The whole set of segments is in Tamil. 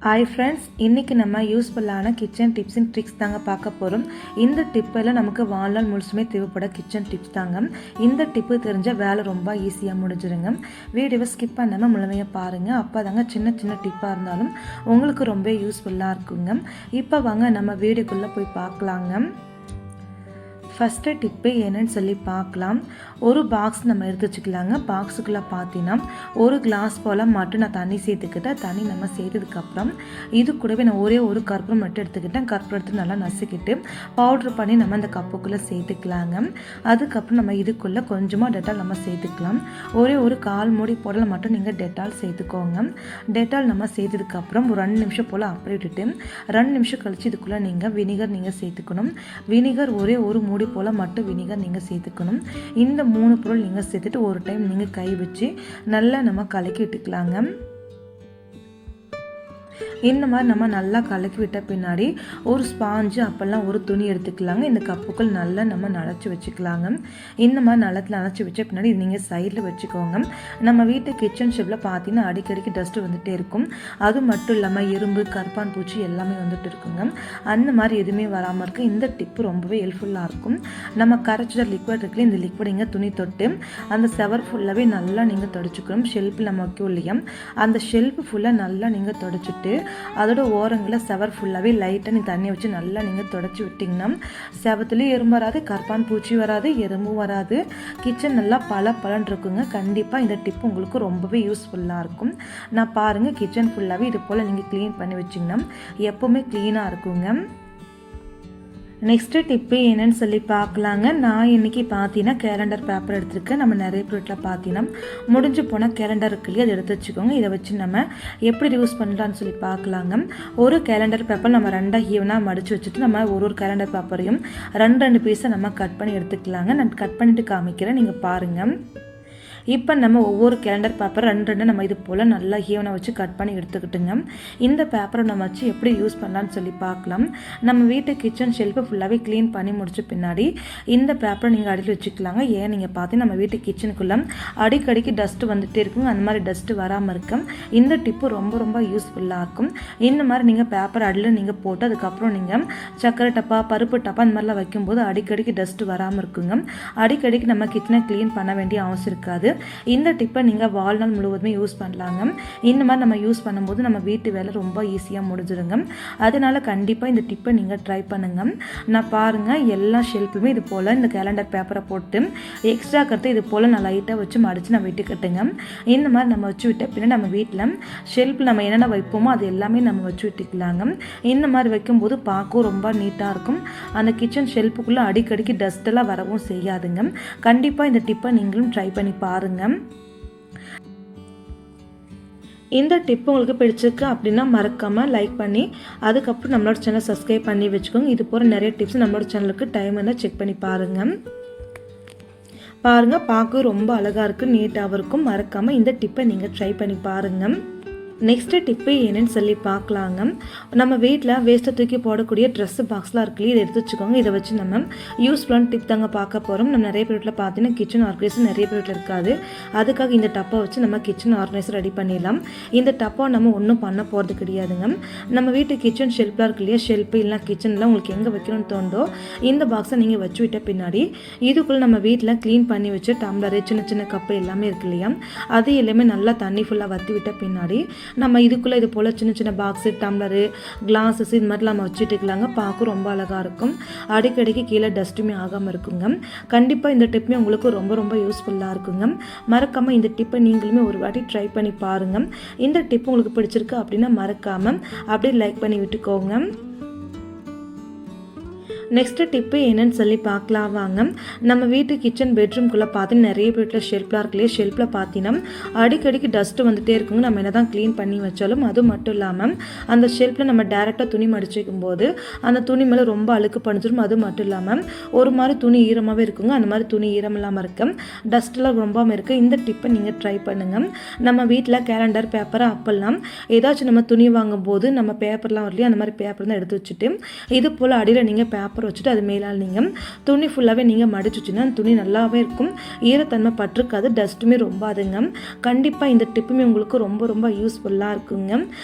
ஹாய் ஃப்ரெண்ட்ஸ், இன்றைக்கி நம்ம யூஸ்ஃபுல்லான கிச்சன் டிப்ஸ் அண்ட் ட்ரிக்ஸ் தாங்க பார்க்க போகிறோம். இந்த டிப்பில் நமக்கு வாழ்நாள் முழுசுமே தேவைப்பட கிச்சன் டிப்ஸ் தாங்க. இந்த டிப்பு தெரிஞ்சால் வேலை ரொம்ப ஈஸியாக முடிஞ்சிருங்க. வீடியோவை ஸ்கிப் பண்ணாமல் முழுமையாக பாருங்கள். அப்போ தாங்க சின்ன சின்ன டிப்பாக இருந்தாலும் உங்களுக்கு ரொம்ப யூஸ்ஃபுல்லாக இருக்குங்க. இப்போ வாங்க நம்ம வீடியோக்குள்ளே போய் பார்க்கலாங்க. ஃபஸ்ட்டு டிப்பு என்னன்னு சொல்லி பார்க்கலாம். ஒரு பாக்ஸ் நம்ம எடுத்து வச்சுக்கலாங்க. பாக்ஸுக்குள்ளே பார்த்தீங்கன்னா ஒரு கிளாஸ் போல் மட்டும் நான் தண்ணி சேர்த்துக்கிட்டேன். தண்ணி நம்ம சேர்த்ததுக்கப்புறம் இது கூடவே நான் ஒரே ஒரு கற்பூரம் மட்டும் எடுத்துக்கிட்டேன். கற்பூரம் எடுத்து நல்லா நசுக்கிட்டு பவுட்ரு பண்ணி நம்ம அந்த கப்புக்குள்ளே சேர்த்துக்கலாங்க. அதுக்கப்புறம் நம்ம இதுக்குள்ளே கொஞ்சமாக டெட்டால் நம்ம சேர்த்துக்கலாம். ஒரே ஒரு 1/4 மூடி போடல மட்டும் நீங்கள் டெட்டால் சேர்த்துக்கோங்க. டெட்டால் நம்ம சேர்த்ததுக்கப்புறம் ஒரு 2 நிமிஷம் போல் அப்படியே விட்டுட்டு 2 நிமிஷம் கழித்து இதுக்குள்ளே நீங்கள் வினிகர் நீங்கள் சேர்த்துக்கணும். வினிகர் ஒரே ஒரு மூடி போல் மட்டும் வினிகர் நீங்கள் சேர்த்துக்கணும். இந்த 3 பொருள் நீங்கள் சேர்த்துட்டு ஒரு டைம் நீங்கள் கை வச்சு நல்லா நம்ம கலக்கி விட்டுக்கலாங்க. இந்த மாதிரி நம்ம நல்லா கலக்கி விட்ட பின்னாடி ஒரு ஸ்பாஞ்சு அப்போல்லாம் ஒரு துணி எடுத்துக்கலாங்க. இந்த கப்புக்குள் நல்லா நம்ம நனைச்சி வச்சுக்கலாங்க. இந்த மாதிரி நிலத்தில் நனைச்சி வச்ச பின்னாடி இது நீங்கள் சைடில் வச்சுக்கோங்க. நம்ம வீட்டு கிச்சன் ஷெல்ஃபில் பார்த்தீங்கன்னா அடிக்கடிக்கு டஸ்ட்டு வந்துகிட்டே இருக்கும். அது மட்டும் இல்லாமல் எறும்பு, கருப்பான் பூச்சி எல்லாமே வந்துட்டு இருக்குங்க. அந்த மாதிரி எதுவுமே வராமல் இருக்க இந்த டிப்பு ரொம்பவே ஹெல்ப்ஃபுல்லாக இருக்கும். நம்ம கரைச்ச லிக்விட் இருக்குல்ல, இந்த லிக்விட் இங்கே துணி தொட்டு அந்த செவர் ஃபுல்லாகவே நல்லா நீங்கள் தொடச்சிக்கணும். ஷெல்ஃபில் நம்ம வைக்கும் இல்லையா, அந்த ஷெல்ஃபு ஃபுல்லாக நல்லா நீங்கள் தொடச்சிட்டு அதோட ஓரங்களில் செவர் ஃபுல்லாகவே லைட்டாக நீங்கள் தண்ணி வச்சு நல்லா நீங்கள் தொடச்சி விட்டிங்கன்னா செவத்துலேயும் எறும்பு வராது, கற்பான் பூச்சி வராது, எறும்பும் வராது. கிச்சன் நல்லா பலன்னு இருக்குங்க. கண்டிப்பாக இந்த டிப் உங்களுக்கு ரொம்பவே யூஸ்ஃபுல்லாக இருக்கும். நான் பாருங்கள், கிச்சன் ஃபுல்லாகவே இது போல் நீங்கள் க்ளீன் பண்ணி வச்சிங்கன்னா எப்போவுமே க்ளீனாக இருக்குங்க. நெக்ஸ்ட்டு டிப்பு என்னன்னு சொல்லி பார்க்கலாங்க. நான் இன்றைக்கி பார்த்தீங்கன்னா கேலண்டர் பேப்பர் எடுத்துருக்கேன். நம்ம நிறைய வீட்டில் பார்த்தீங்கன்னா முடிஞ்சு போனால் கேலண்டர் இருக்குல்லையே, அதை எடுத்து வச்சுக்கோங்க. இதை வச்சு நம்ம எப்படி யூஸ் பண்ணலான்னு சொல்லி பார்க்கலாங்க. ஒரு கேலண்டர் பேப்பர் நம்ம 2 ஈவனாக மடித்து வச்சுட்டு நம்ம ஒரு கேலண்டர் பேப்பரையும் 2 பீஸை நம்ம கட் பண்ணி எடுத்துக்கலாங்க. நான் கட் பண்ணிவிட்டு காமிக்கிறேன், நீங்கள் பாருங்கள். இப்போ நம்ம ஒவ்வொரு கேலண்டர் பேப்பர் 2 நம்ம இது போல் நல்லா ஈவனாக வச்சு கட் பண்ணி எடுத்துக்கிட்டுங்க. இந்த பேப்பரை நம்ம வச்சு எப்படி யூஸ் பண்ணலான்னு சொல்லி பார்க்கலாம். நம்ம வீட்டு கிச்சன் ஷெல்ஃபை ஃபுல்லாகவே க்ளீன் பண்ணி முடிச்ச பின்னாடி இந்த பேப்பரை நீங்கள் அடியில் வச்சுக்கலாங்க. ஏன் நீங்கள் பார்த்து நம்ம வீட்டு கிச்சனுக்குள்ளே அடிக்கடிக்கு டஸ்ட்டு வந்துகிட்டே இருக்குங்க. அந்த மாதிரி டஸ்ட்டு வராமல் இருக்கும். இந்த டிப்பு ரொம்ப யூஸ்ஃபுல்லாக இருக்கும். இந்த மாதிரி நீங்கள் பேப்பர் அடியில் நீங்கள் போட்டு அதுக்கப்புறம் நீங்கள் சக்கரை டப்பா, பருப்பு டப்பா இந்த மாதிரிலாம் வைக்கும்போது அடிக்கடிக்கு டஸ்ட்டு வராமல் இருக்குங்க. அடிக்கடிக்கு நம்ம கிச்சனை க்ளீன் பண்ண வேண்டிய அவசியம் இருக்காது. இந்த டிப்பை நீங்கள் வாழ்நாள் முழுவதுமே யூஸ் பண்ணலாங்க. இந்த மாதிரி நம்ம யூஸ் பண்ணும்போது நம்ம வீட்டு வேலை ரொம்ப ஈஸியாக முடிஞ்சிருங்க. அதனால் கண்டிப்பாக இந்த டிப்பை நீங்கள் ட்ரை பண்ணுங்க. நான் பாருங்கள், எல்லா ஷெல்ஃபுமே இது போல் இந்த கேலண்டர் பேப்பரை போட்டு எக்ஸ்ட்ரா கருத்து இது போல் நான் லைட்டாக வச்சு மடித்து நான் விட்டுக்கிட்டுங்க. இந்த மாதிரி நம்ம வச்சு விட்ட பின்னாடி நம்ம வீட்டில் ஷெல்ஃபில் நம்ம என்னென்ன வைப்போமோ அது எல்லாமே நம்ம வச்சு விட்டுக்கலாங்க. இந்த மாதிரி வைக்கும்போது பார்க்கவும் ரொம்ப நீட்டாக இருக்கும். அந்த கிச்சன் ஷெல்ஃபுக்குள்ளே அடிக்கடிக்கு டஸ்ட்டெல்லாம் வரவும் செய்யாதுங்க. கண்டிப்பாக இந்த டிப்பை நீங்களும் ட்ரை பண்ணி பாருங்கள். இந்த டிப் உங்களுக்கு பிடிச்சிருக்கு அப்படின்னா மறக்காமல் லைக் பண்ணி அதுக்கப்புறம் நம்மளோட சேனல் சப்ஸ்கிரைப் பண்ணி வச்சுக்கோங்க. இது போகிற நிறைய டிப்ஸ் நம்மளோட சேனலுக்கு டைம் இருந்தால் செக் பண்ணி பாருங்கள். பார்க்க ரொம்ப அழகாக இருக்குது, நீட்டாகவும் இருக்கும். மறக்காமல் இந்த டிப்பை நீங்கள் ட்ரை பண்ணி பாருங்கள். நெக்ஸ்ட்டு டிப்பு என்னன்னு சொல்லி பார்க்கலாங்க. நம்ம வீட்டில் வேஸ்ட்டை தூக்கி போடக்கூடிய ட்ரெஸ்ஸு பாக்ஸ்லாம் இருக்குல்லையே, இதை எடுத்து வச்சுக்கோங்க. இதை வச்சு நம்ம யூஸ்ஃபுல்லான டிப் தாங்க பார்க்க போகிறோம். நம்ம நிறைய பேர் வீட்டில் பார்த்தீங்கன்னா கிச்சன் ஆர்கனைசர் நிறைய பேர் வீட்டில் இருக்காது. அதுக்காக இந்த டப்பை வச்சு நம்ம கிச்சன் ஆர்கனைசர் ரெடி பண்ணிடலாம். இந்த டப்பை நம்ம ஒன்றும் பண்ண போகிறது கிடையாதுங்க. நம்ம வீட்டு கிச்சன் ஷெல்ஃப்லாம் இருக்கு இல்லையா, ஷெல்ஃபு இல்லை கிச்சனில் உங்களுக்கு எங்கே வைக்கணும்னு தோண்டோ இந்த பாக்ஸை நீங்கள் வச்சு விட்ட பின்னாடி இதுக்குள்ளே நம்ம வீட்டில் க்ளீன் பண்ணி வச்சு டம்ளரு, சின்ன கப்பு எல்லாமே இருக்கு இல்லையா, அது எல்லாமே நல்லா தண்ணி ஃபுல்லாக வற்றி விட்ட பின்னாடி நம்ம இதுக்குள்ளே இது போல் சின்ன பாக்ஸு, டம்ளரு, கிளாஸஸ் இது மாதிரிலாம் நம்ம வச்சுட்டுக்கலாங்க. பார்க்க ரொம்ப அழகாக இருக்கும். அடிக்கடிக்கு கீழே டஸ்ட்டுமே ஆகாமல் இருக்குங்க. கண்டிப்பாக இந்த டிப்புமே உங்களுக்கு ரொம்ப யூஸ்ஃபுல்லாக இருக்குங்க. மறக்காமல் இந்த டிப்பை நீங்களுமே ஒரு வாட்டி ட்ரை பண்ணி பாருங்கள். இந்த டிப் உங்களுக்கு பிடிச்சிருக்கு அப்படின்னா மறக்காமல் அப்படியே லைக் பண்ணி விட்டுக்கோங்க. நெக்ஸ்ட்டு டிப்பு என்னன்னு சொல்லி பார்க்கலாம் வாங்க. நம்ம வீட்டு கிச்சன் பெட்ரூம்குள்ளே பார்த்தீங்கன்னா நிறைய வீட்டில் ஷெல்ஃப்லாம் இருக்குல்லையே, ஷெல்ஃபில் பார்த்தீங்கன்னா அடிக்கடிக்கு டஸ்ட்டு வந்துகிட்டே இருக்குங்க. நம்ம என்ன தான் க்ளீன் பண்ணி வச்சாலும் அது மட்டும் இல்லாமல் அந்த ஷெல்ஃபில் நம்ம டேரெக்டாக துணி மடிச்சு வைக்கும்போது அந்த துணி மேலே ரொம்ப அழுக்கு படிஞ்சிடும். அது மட்டும் இல்லாமல் ஒரு மாதிரி துணி ஈரமாகவே இருக்குங்க. அந்த மாதிரி துணி ஈரம் இல்லாமல் இருக்க டஸ்ட்டெலாம் ரொம்பாமல் இருக்குது. இந்த டிப்பை நீங்கள் ட்ரை பண்ணுங்கள். நம்ம வீட்டில் கேலண்டர் பேப்பர் அப்பெல்லாம் ஏதாச்சும் நம்ம துணி வாங்கும்போது நம்ம பேப்பர்லாம் வரலையே, அந்த மாதிரி பேப்பர் தான் எடுத்து வச்சுட்டு இது போல் அடியில் நீங்கள் பேப்பர் பேப்பர் வச்சுட்டு அது மேலால் நீங்கள் துணி ஃபுல்லாகவே நீங்கள் மடிச்சு வச்சுன்னா துணி நல்லாவே இருக்கும், ஈரத்தன்மை பட்டிருக்காது, டஸ்ட்டுமே ரொம்ப அதுங்க. கண்டிப்பாக இந்த டிப்புமே உங்களுக்கு ரொம்ப ரொம்ப யூஸ்ஃபுல்லாக இருக்குங்க.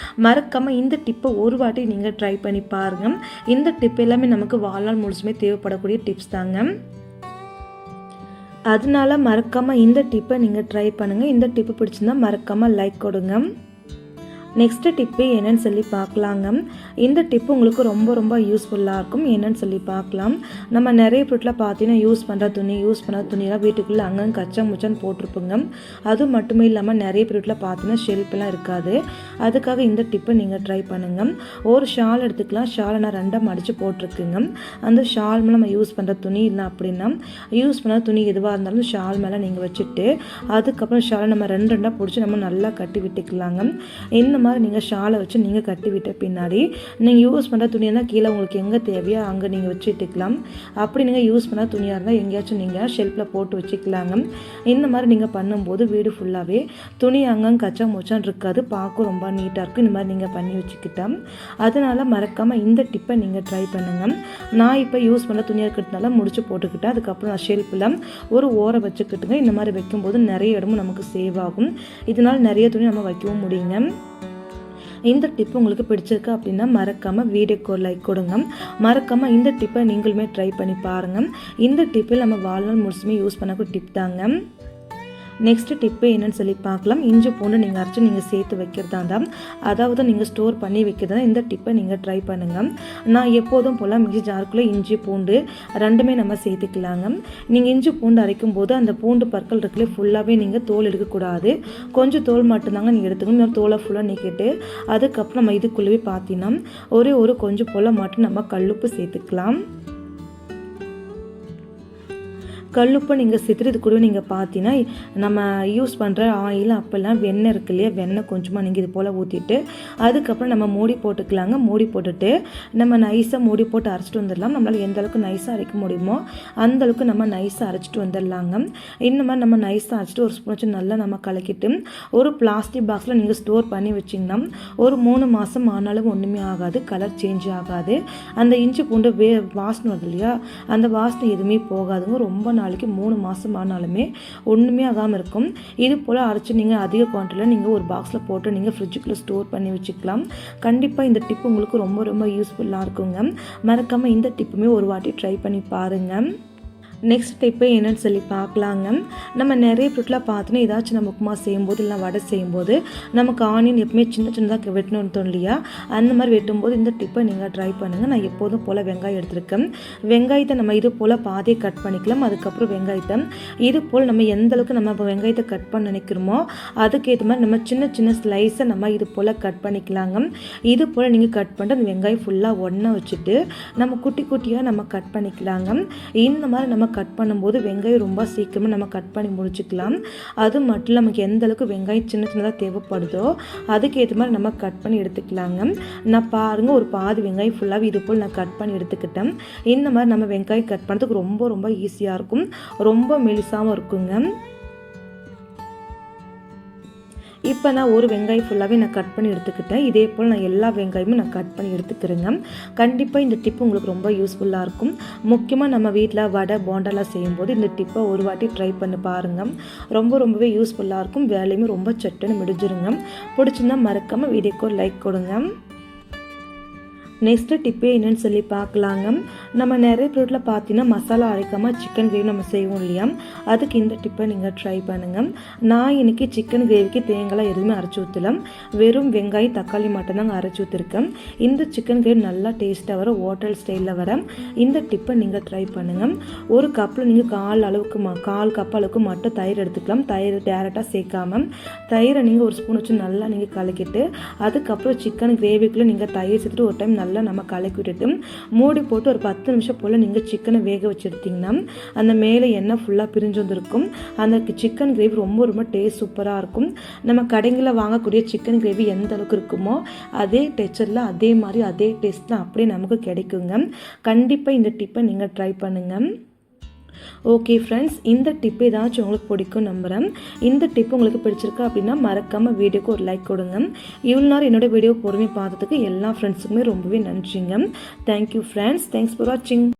மறக்காமல் இந்த டிப்பை ஒரு வாட்டி நீங்கள் ட்ரை பண்ணி பாருங்கள். இந்த டிப் எல்லாமே நமக்கு வாழ்நாள் முழுசுமே தேவைப்படக்கூடிய டிப்ஸ் தாங்க. அதனால மறக்காமல் இந்த டிப்பை நீங்கள் ட்ரை பண்ணுங்கள். இந்த டிப்பு பிடிச்சிருந்தா மறக்காமல் லைக் கொடுங்க. நெக்ஸ்ட்டு டிப்பு என்னென்னு சொல்லி பார்க்கலாங்க. இந்த டிப்பு உங்களுக்கு ரொம்ப ரொம்ப யூஸ்ஃபுல்லாக இருக்கும். என்னென்னு சொல்லி பார்க்கலாம். நம்ம நிறைய பொருட்களை பார்த்தீங்கன்னா யூஸ் பண்ணுற துணியெல்லாம் வீட்டுக்குள்ளே அங்கங்கே கச்சா முச்சான்னு போட்டிருப்போங்க. அது மட்டுமே இல்லாமல் நிறைய பொருட்களை பார்த்தீங்கன்னா ஷெல்ஃபெல்லாம் இருக்காது. அதுக்காக இந்த டிப்பை நீங்கள் ட்ரை பண்ணுங்கள். ஒரு ஷால் எடுத்துக்கலாம். ஷாலை நான் 2 மடித்து போட்டிருக்குங்க. அந்த ஷால் மேலே நம்ம யூஸ் பண்ணுற துணி இல்லை அப்படின்னா யூஸ் பண்ண துணி எதுவாக இருந்தாலும் ஷால் மேலே நீங்கள் வச்சுட்டு அதுக்கப்புறம் ஷாலை நம்ம 2 பிடிச்சி நம்ம நல்லா கட்டி விட்டுக்கலாங்க. இந்த மாதிரி நீங்கள் ஷாலை வச்சு நீங்கள் கட்டி விட்ட பின்னாடி நீங்கள் யூஸ் பண்ணுற துணியாக இருந்தால் கீழே உங்களுக்கு எங்கே தேவையோ அங்கே நீங்கள் வச்சுட்டுக்கலாம். அப்படி நீங்கள் யூஸ் பண்ண துணியாக இருந்தால் எங்கேயாச்சும் நீங்கள் ஷெல்ஃபில் போட்டு வச்சுக்கலாங்க. இந்த மாதிரி நீங்கள் பண்ணும்போது வீடு ஃபுல்லாகவே துணி அங்கங்கே கச்சா மூச்சான் இருக்காது, பார்க்க ரொம்ப நீட்டாக இருக்கும். இந்த மாதிரி நீங்கள் பண்ணி வச்சுக்கிட்டோம். அதனால் மறக்காமல் இந்த டிப்பை நீங்கள் ட்ரை பண்ணுங்கள். நான் இப்போ யூஸ் பண்ண துணியாக இருக்கிறதுனால முடிச்சு போட்டுக்கிட்டேன். அதுக்கப்புறம் நான் ஷெல்ஃபில் ஒரு ஓரை வச்சுக்கிட்டுங்க. இந்த மாதிரி வைக்கும்போது நிறைய இடமும் நமக்கு சேவ் ஆகும். இதனால் நிறைய துணி நம்ம வைக்கவும் முடியுங்க. இந்த டிப்பு உங்களுக்கு பிடிச்சிருக்கு அப்படின்னா மறக்காமல் வீடியோக்கு ஒரு லைக் கொடுங்க. மறக்காமல் இந்த டிப்பை நீங்களுமே ட்ரை பண்ணி பாருங்கள். இந்த டிப்பில் நம்ம வாழ்நாள் முழுசுமே யூஸ் பண்ணக்கூடிய டிப் தாங்க. நெக்ஸ்ட்டு டிப்பு என்னென்னு சொல்லி பார்க்கலாம். இஞ்சி பூண்டு நீங்கள் அரைச்சி நீங்கள் சேர்த்து வைக்கிறதா இருந்தால், அதாவது நீங்கள் ஸ்டோர் பண்ணி வைக்கிறதா இந்த டிப்பை நீங்கள் ட்ரை பண்ணுங்கள். நான் எப்போதும் போல் மிக்ஸி ஜாருக்குள்ளே இஞ்சி பூண்டு 2மே நம்ம சேர்த்துக்கலாங்க. நீங்கள் இஞ்சி பூண்டு அரைக்கும் போது அந்த பூண்டு பற்கள் இருக்குல்ல ஃபுல்லாகவே நீங்கள் தோல் எடுக்கக்கூடாது, கொஞ்சம் தோல் மட்டும்தாங்க நீங்கள் எடுத்துக்கணும். இன்னொரு தோலை ஃபுல்லாக நீக்கிட்டு அதுக்கப்புறம் நம்ம இதுக்குள்ளேயே பார்த்தீங்கன்னா ஒரு கொஞ்சம் போல் மட்டும் நம்ம கல்லுப்பு சேர்த்துக்கலாம். கல்லுப்பை நீங்கள் சேர்த்துட்டு இது கூட நீங்கள் பார்த்தீங்கன்னா நம்ம யூஸ் பண்ணுற ஆயில் அப்போல்லாம் வெண்ணெய் இருக்கு இல்லையா, வெண்ணெய் கொஞ்சமாக நீங்கள் இது போல் ஊற்றிட்டு அதுக்கப்புறம் நம்ம மூடி போட்டுக்கலாங்க. மூடி போட்டுட்டு நம்ம நைஸாக மூடி போட்டு அரைச்சிட்டு வந்துடலாம். நம்மளால் எந்த அளவுக்கு நைஸாக அரைக்க முடியுமோ அந்தளவுக்கு நம்ம நைஸாக அரைச்சிட்டு வந்துடலாங்க. இந்த மாதிரி நம்ம நைஸாக அரைச்சிட்டு ஒரு ஸ்பூன் வச்சு நல்லா நம்ம கலக்கிட்டு ஒரு பிளாஸ்டிக் பாக்ஸில் நீங்கள் ஸ்டோர் பண்ணி வச்சிங்கன்னா ஒரு 3 மாதம் ஆனாலும் ஒன்றுமே ஆகாது, கலர் சேஞ்ச் ஆகாது. அந்த இஞ்சி பூண்டு வாசனை வருது இல்லையா, அந்த வாசனை எதுவுமே போகாதுங்க. ரொம்ப நாளைக்கு 3 மாதம் ஆனாலுமே ஒன்றுமே ஆகாமல் இருக்கும். இது போல் அரைச்சி நீங்கள் அதிக குவான்டிட்டியில் நீங்கள் ஒரு பாக்ஸில் போட்டு நீங்கள் ஃப்ரிட்ஜுக்குள்ளே ஸ்டோர் பண்ணி வச்சுக்கலாம். கண்டிப்பாக இந்த டிப் உங்களுக்கு ரொம்ப ரொம்ப யூஸ்ஃபுல்லாக இருக்குங்க. மறக்காமல் இந்த டிப்புமே ஒரு வாட்டி ட்ரை பண்ணி பாருங்கள். நெக்ஸ்ட் டிப்பு என்னென்னு சொல்லி பார்க்கலாங்க. நம்ம நிறைய பொருட்களை பார்த்தோன்னா ஏதாச்சும் நம்ம உப்புமா செய்யும்போது இல்லை வடை செய்யும்போது நமக்கு ஆனியன் எப்பவுமே சின்ன சின்னதாக வெட்டணும்னு தோணும் இல்லையா, அந்த மாதிரி வெட்டும்போது இந்த டிப்பை நீங்கள் ட்ரை பண்ணுங்கள். நான் எப்போதும் போல் வெங்காயம் எடுத்துருக்கேன். வெங்காயத்தை நம்ம இது போல் பாதியை கட் பண்ணிக்கலாம். அதுக்கப்புறம் வெங்காயத்தை இது போல் நம்ம எந்த அளவுக்கு நம்ம வெங்காயத்தை கட் பண்ண நினைக்கிறோமோ அதுக்கேற்ற மாதிரி நம்ம சின்ன சின்ன ஸ்லைஸை நம்ம இது போல் கட் பண்ணிக்கலாங்க. இது போல் நீங்கள் கட் பண்ணிட்டு அந்த வெங்காயம் ஃபுல்லாக ஒன்றா வச்சுட்டு நம்ம குட்டி குட்டியாக நம்ம கட் பண்ணிக்கலாங்க. இந்த மாதிரி நம்ம கட் பண்ணும்போது வெங்காயம் ரொம்ப சீக்கிரமாக நம்ம கட் பண்ணி முடிச்சுக்கலாம். அது மட்டும் நமக்கு எந்த அளவுக்கு வெங்காயம் சின்ன சின்னதாக தேவைப்படுதோ அதுக்கேற்ற மாதிரி நம்ம கட் பண்ணி எடுத்துக்கலாங்க. நான் பாருங்கள் ஒரு பாதி வெங்காயம் ஃபுல்லாகவே இது போல் நான் கட் பண்ணி எடுத்துக்கிட்டேன். இந்த மாதிரி நம்ம வெங்காயம் கட் பண்ணுறதுக்கு ரொம்ப ரொம்ப ஈஸியாக இருக்கும், ரொம்ப மெலிசாகவும் இருக்குங்க. இப்போ நான் ஒரு வெங்காயம் ஃபுல்லாகவே நான் கட் பண்ணி எடுத்துக்கிட்டேன். இதே போல் நான் எல்லா வெங்காயமும் நான் கட் பண்ணி எடுத்துக்கிறேங்க. கண்டிப்பாக இந்த டிப்பு உங்களுக்கு ரொம்ப யூஸ்ஃபுல்லாக இருக்கும். முக்கியமாக நம்ம வீட்டில் வடை போண்டாலாம் செய்யும்போது இந்த டிப்பை ஒரு வாட்டி ட்ரை பண்ணி பாருங்கள். ரொம்பவே யூஸ்ஃபுல்லாக இருக்கும். வேலையுமே ரொம்ப சட்டுன்னு முடிஞ்சிருங்க. பிடிச்சிருந்தா மறக்காமல் வீடியோக்கு ஒரு லைக் கொடுங்க. நெக்ஸ்ட்டு டிப்பே என்னென்னு சொல்லி பார்க்கலாங்க. நம்ம நிறைய பொருட்களை பார்த்தீங்கன்னா மசாலா அரைக்காமல் சிக்கன் கிரேவி நம்ம செய்வோம் இல்லையா, அதுக்கு இந்த டிப்பை நீங்கள் ட்ரை பண்ணுங்கள். நான் இன்றைக்கி சிக்கன் கிரேவிக்கு தேங்காய் எதுவுமே அரைச்சி ஊற்றலாம், வெறும் வெங்காயம் தக்காளி மட்டும்தாங்க அரைச்சி ஊற்றிருக்கேன். இந்த சிக்கன் கிரேவி நல்லா டேஸ்ட்டாக வர ஹோட்டல் ஸ்டைலில் வர இந்த டிப்பை நீங்கள் ட்ரை பண்ணுங்கள். ஒரு கப்பில் நீங்கள் கால் கப் அளவுக்கு மட்டும் தயிர் எடுத்துக்கலாம். தயிர் டேரெக்டாக சேர்க்காமல் தயிரை நீங்கள் ஒரு ஸ்பூன் வச்சு நல்லா நீங்கள் கலக்கிட்டு அதுக்கப்புறம் சிக்கன் கிரேவிக்குள்ளே நீங்கள் தயிர் சேர்த்துட்டு ஒரு டைம் நல்லா நம்ம கலக்கி விட்டுட்டு மூடி போட்டு ஒரு 10 நிமிஷம் போல் நீங்கள் சிக்கனை வேக வச்சு எடுத்திங்கன்னா அந்த மேலே எண்ணெய் ஃபுல்லாக பிரிஞ்சு வந்துருக்கும். அந்த சிக்கன் கிரேவி ரொம்ப டேஸ்ட் சூப்பராக இருக்கும். நம்ம கடைகளில் வாங்கக்கூடிய சிக்கன் கிரேவி எந்த அளவுக்கு இருக்குமோ அதே டெக்ஸ்சரில் அதே மாதிரி அதே டேஸ்ட் தான் அப்படியே நமக்கு கிடைக்குங்க. கண்டிப்பாக இந்த டிப்பை நீங்கள் ட்ரை பண்ணுங்கள். ஓகே ஃப்ரெண்ட்ஸ், இந்த டிப்பு ஏதாச்சும் உங்களுக்கு பிடிக்கும் நம்புகிறேன். இந்த டிப்பு உங்களுக்கு பிடிச்சிருக்கு அப்படின்னா மறக்காமல் வீடியோக்கு ஒரு லைக் கொடுங்க. இவ்வளோ நேரம் என்னோட வீடியோ பொறுமையாக பார்த்ததுக்கு எல்லா ஃப்ரெண்ட்ஸுக்குமே ரொம்பவே நன்றிங்க. தேங்க்யூ ஃப்ரெண்ட்ஸ், தேங்க்ஸ் ஃபார் வாட்சிங்.